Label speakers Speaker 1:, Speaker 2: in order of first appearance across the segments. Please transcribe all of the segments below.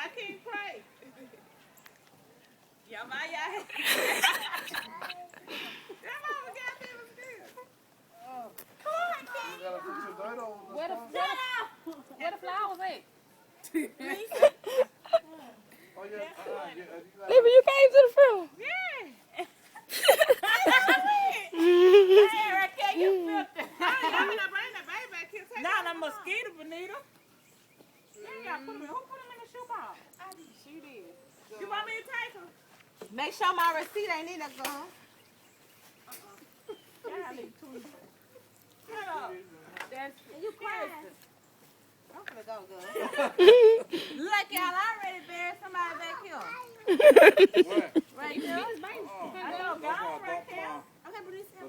Speaker 1: I can't pray. Yeah, my y'all. That mama got me was good. Come on, Raquel.
Speaker 2: You gotta put your dirt on.
Speaker 3: Where the flowers at?
Speaker 2: Oh, yeah.
Speaker 4: Libby, you came to the funeral.
Speaker 1: Yeah. Hey, Raquel, you filthy. I'm not bringing that baby back here. Nah, the mosquito, Benita. Yeah, who put him in the shoebox? She did. You want me to take him?
Speaker 3: Make sure my receipt ain't in there, girl.
Speaker 1: Yeah, I need two. Shut up.
Speaker 3: You crazy. I'm gonna go, girl.
Speaker 1: Look, y'all already buried somebody back here.
Speaker 2: Where?
Speaker 1: Right here. I know, go on, Raquel.
Speaker 3: Okay, but this
Speaker 2: The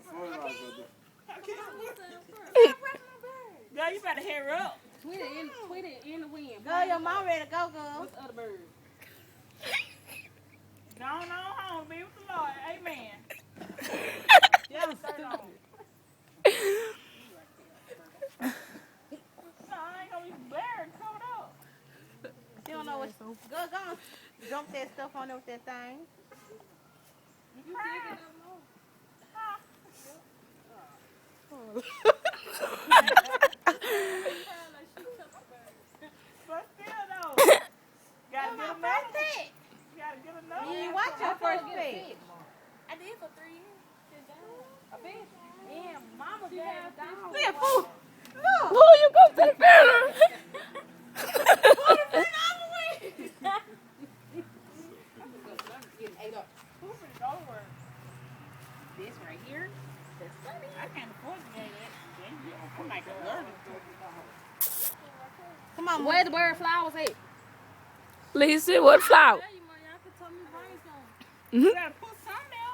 Speaker 2: fertilizer.
Speaker 1: Girl, you better hurry up.
Speaker 3: Tweet it in the wind. Girl, your mom ready to go, girl. What's the other bird?
Speaker 1: Go on home, be with the Lord. Amen.
Speaker 3: Yeah,
Speaker 1: No, I ain't gonna be buried, covered up.
Speaker 3: She don't know what. Girl, go on. Dump that stuff on there with that thing.
Speaker 1: You crying? Huh? But still though, gotta get another. You gotta get another.
Speaker 3: You ain't watch your first pig.
Speaker 1: I did for 3 years.
Speaker 3: A fish?
Speaker 1: Yeah, mama got it down.
Speaker 3: Look at food. Look.
Speaker 4: Who you go to the funeral?
Speaker 1: This right here, that's funny. I can't afford to get that. I might go learn it.
Speaker 3: Come on,
Speaker 5: Where the bird flowers at?
Speaker 4: Lisa, what flower?
Speaker 1: You gotta put some down.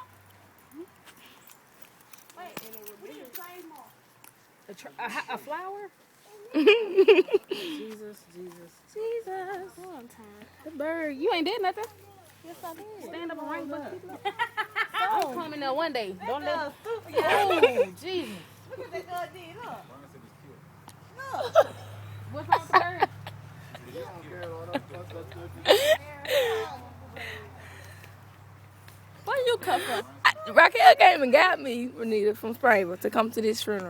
Speaker 5: A flower?
Speaker 4: Jesus.
Speaker 5: Jesus. The bird. You ain't did nothing.
Speaker 3: Yes, I did.
Speaker 5: Stand up and ring for the people. I'm coming there one day. Don't let.
Speaker 3: Oh,
Speaker 5: Oh, Jesus.
Speaker 3: look at that girl did. Look.
Speaker 5: What's wrong with the bird?
Speaker 4: Where you come from? Raquel came and got me, Renita, from Springville to come to this funeral.